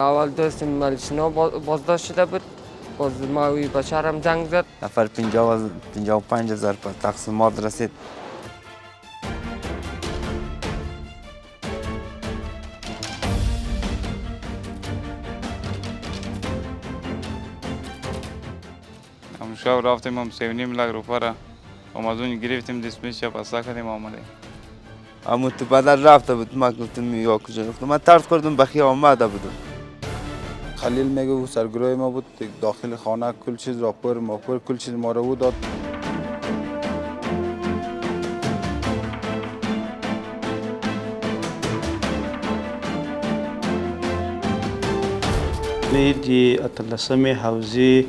اول دوست ملشنا بازداشت شده بود. باز ماوی بشرم زنگ زد. نفر 55,000 پر تقسیمات رسید. هم شب رفتیم هم 3.5 لک روپا را از اون گرفتیم دستمش پسته کردیم آمدیم. اما تو بدل رفته بود. ما گفتم یا کجا رفتم. من ترس کردم بخی آمده بودم. خلیل میگه او سرگروه ما بود، داخل خانه کل چیز راپور کل چیز ما رو او داد. د اتلسمې حوزې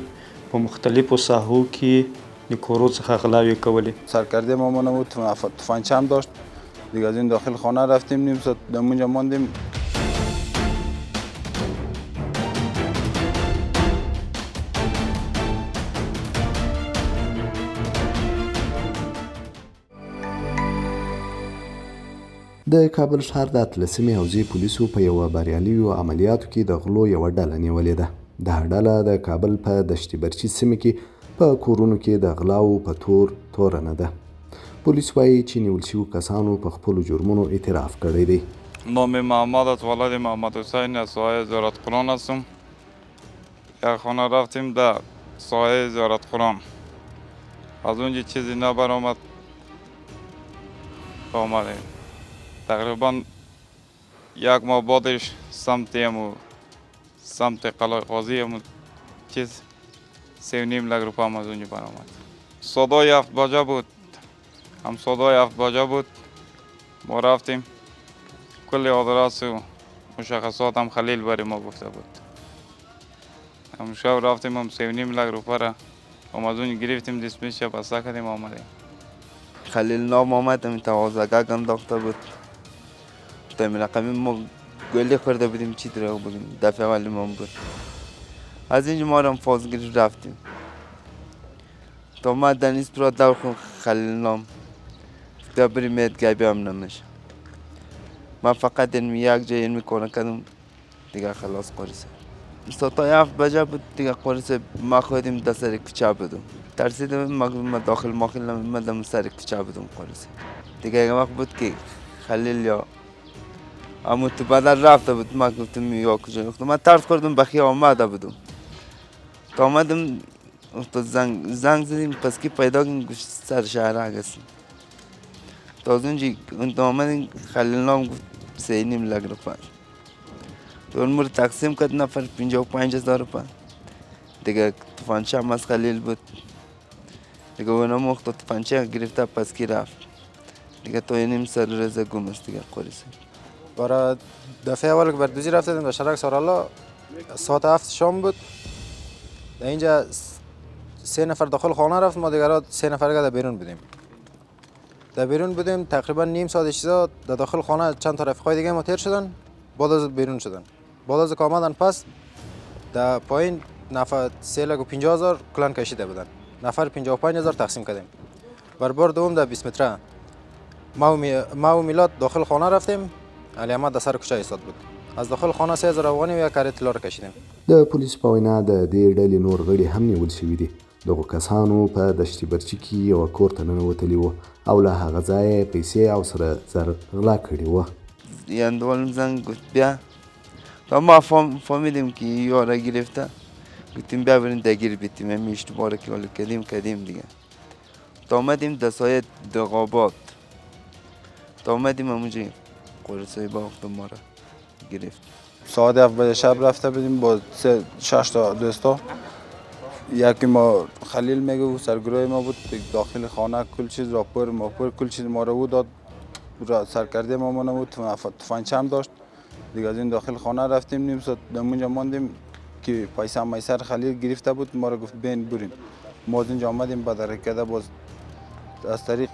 په مختلفو ساحو کې د کورو څخه غلاوې کولې. سرکرده مامان بود، تفنگچه هم داشت. دیگه از این داخل خانه رفتیم، نیم ساعت اونجا ماندیم. د کابل ښار د اتلسمې حوزې پولیسو په یوه بریالیو عملیاتو کې د غلو یوه ډله نیولې ده. دغه ډله د کابل په دشت برچي سیمه کې په کورونو کې د غلاو په توره نه ده. پولیس وایي چې نیول شویو کسانو په خپلو جرمونو اعتراف کړی دی. نام محمد از ولد محمد حسین از سایه زیارت قرآن هستم. یک خانه رفتیم در سایه زیارت قرآن. از اونجا چیزی نبرآمد آمدیم. تقریبا یک ماه بعدش سمت قلعه قاضی چیز 3.5 لک روپا از اونجا برآمد. صدای 7 بجه بود. هم صدای 7 بجه بود. ما رفتیم. کل آدرس و مشخصات هم خلیل برای ما گفته بود. هم شب رفتیم هم 3.5 لک روپا را از اون گرفتیم دستمش پسته کردیم آمدیم. خلیل نام آمد همین توازگه انداخته بود. تامین رقمی ما گلی کرده بودیم چی دراغ بگیم. دفعه اولی ما بود. از اینجا ما هم فازگیری رفتیم. تا ما دنیز برا دور خون خلیل نام تا بریم ادگاه هم نمیشه. من فقط این یک جای این میکنه کدوم دیگه خلاص قرصه. ساعت 7 بجه بود دیگه قرصه ما خودیم در سر کوچه بودم. ترسیدم ما داخل ماخیل نمیدم سر کوچه بودم قرصه. دیگه یک وقت بود که خلیل یا اما تو بدل رفته بود. ما گفتم یا کجا رفتم. من ترس کردم بخی آمده بودم. تا آمدم تو زنگ زدیم پس کی پیدا کردیم گوشت سر شهر هستیم. تا از اونجا آمدیم خلیل نام گفت 3.5 لک روپا. اون مورد تقسیم کرد نفر 55,000 روپا. دیگه تفنگچه هم از خلیل بود. دیگه اونا مخت تفنگچه گرفته پس کی رفت. دیگه تا نیم سر رزه گم است دیگه قرصه. برای دفعه اول که بردوزی رفتیم به شرک سارالا ساعت 7 شام بود. در اینجا 3 نفر داخل خانه رفت، ما دیگه 3 نفر در بیرون بودیم. در بیرون بودیم تقریبا نیم ساعت چیزا در داخل خانه چند تا رفیقای دیگه ما تیر شدن. بعد از بیرون شدن. بعد از که آمدن پس در پایین نفر 3,50,000 کلان کشیده بودن. نفر 55,000 تقسیم کردیم. بار دوم در 20 متره ما و میلاد داخل خانه رفتیم. علی احمد در سر کوچه ایستاد بود. از داخل خانه 3,000 افغاني و یک کارت طلا را کشیدیم. د پولیس په وینا د دې ډلې نور غړي هم نیول شوي دي. دغو کسانو په دشت برچي کې یوه کور ته ننوتلي وو او له هغه ځایه پیسې او سره زر غلا کړي وو. یندوالم زنگ گفت بیا. تا ما فهمیدیم که یارا گرفته. گفتیم بیا بریم دگیر بیتیم. همین اشتباه را که کردیم دیگه. تا آمدیم در سایه دقابات. تا آمدیم همونجا قرصه باخت ما را گرفت. ساعت 7 بجه شب رفته بودیم با 6 تا دوستا. یکی ما خلیل میگه او سرگروه ما بود، داخل خانه کل چیز راپور کل چیز ما رو او داد. سرکرده مامان بود، تفنگچه هم داشت. دیگه از این داخل خانه رفتیم، نیم ساعت اونجا ماندیم که پیسه میسر خلیل گرفته بود. ما رو گفت بین بریم. ما از اینجا آمدیم به درکده باز از طریق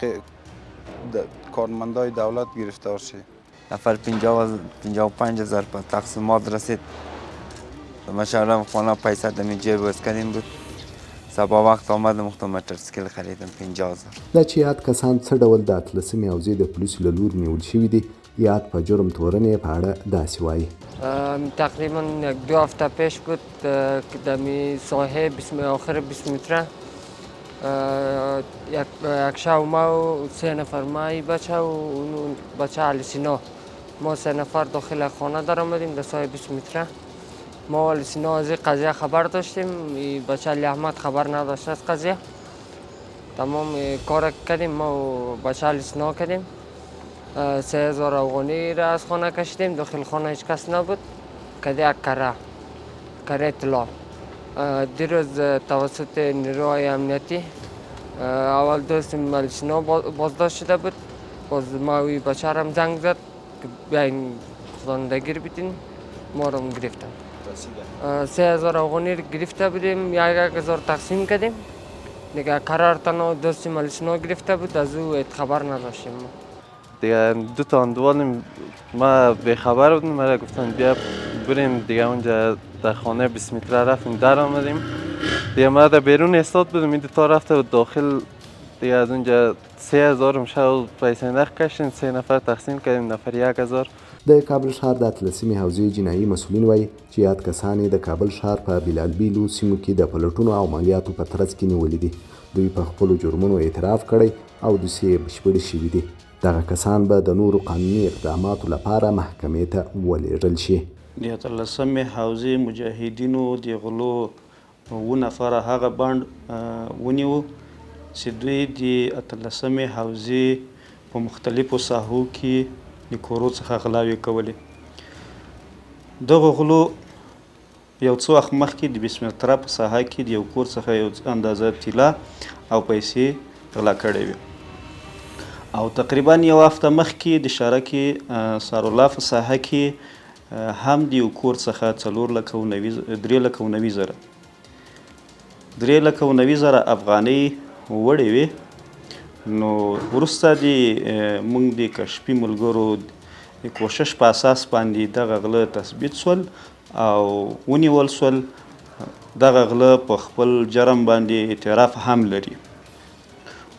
کارمندای دولت گرفتار شد. نفر 55,000 پر تقسیمات رسید. ما شهرم خانه پیسه دمی جیب باز کردیم بود. سبا وقت آمدم موتورسیکل خریدم 50,000. دا چې یاد کسان څه ډول د اتلسمې حوزې د پولیسو له لوري نیول شوي دي یاد په جرم تورنې په اړه داسې وایي. تقریبا 1-2 هفته پیش بود که دمی ساحه آخر 20 متره یک شب ما و 3 نفر مای بچه و اون بچه علی سینا ما 3 نفر داخل خانه در آمدیم در ساحه 20 متره. ما علی سینا از این قضیه خبر داشتیم، بچه علی احمد خبر نداشت از قضیه. تمام کار کردیم، ما و بچه علی سینا کردیم. 3000 افغانی را از خانه کشیدیم، داخل خانه هیچ کس نبود. کده یک کره طلا دیروز توسط نیروهای امنیتی اول دوستم علی سینا بازداشت شده بود. باز ماوی بچه را زنگ زد که بیاین خداوندگیر بیتین، ما را گرفتن. 3000 افغانی را گرفته بودیم، 1000 تقسیم کردیم. دیگه قرار تنها دوستم علی سینا گرفته بود، از او خبر نداشتیم. دیگه 2 تا اندوالیم، ما به خبر بودیم، ما گفتن بیا بریم دیگه. اونجا در خانه 20 متره رفتیم در آمدیم دیگه. ما در بیرون استاد بودیم، این 2 تا رفته بود داخل دیگه. از اونجا 3000 شو پیسې نقد کشیم، 3 نفر تقسیم کردیم، نفر 1000. د کابل ښار د اتلسمې حوزې جنایي مسؤلین وایي چې یاد کسان یې د کابل ښار په بېلابېلو سیمو کې د پلټونو او عملیاتو په ترڅ کې نیولي دي. دوی په خپلو جرمونو اعتراف کړی او دوسیې یې بشپړې شوي دي. دغه کسان به د نورو قانوني اقداماتو لپاره محکمې ته ولېږل شي. د اتلسمې حوزې مجاهدینو د غلو 7 نفره هغه بانډ ونیو چې دوی د اتلسمې حوزې په مختلفو ساحو کې د کورو څخه غلاوې کولې. دغه غلو یو څه وخت مخکې د 20 متره په ساحه کې د یو کور څخه یو اندازه طلا او پیسې غلا کړې وې. او تقریبا یو هفته مخکې د شارک سارولا په ساحه کې هم د یو کور څخه 3,90,000 افغانۍ وړې وې. نو وروسته د موږ د کشفي ملګرو د کوشش په اساس باندې دغه غله تثبیت سول او ونیول سول. دغه غله په خپل جرم باندې اعتراف هم لري.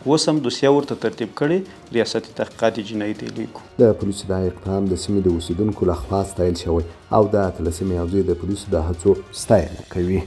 اوس هم دوسیه ورته ترتیب کړې، ریاستي تحقیقات جنایي ته یې لیکو. د پولیسو دا اقدام د سیمې د اوسیدونکو لخوا ستایل شوی او د اتلسمې حوزې د پولیسو د هڅو ستاینه کوي.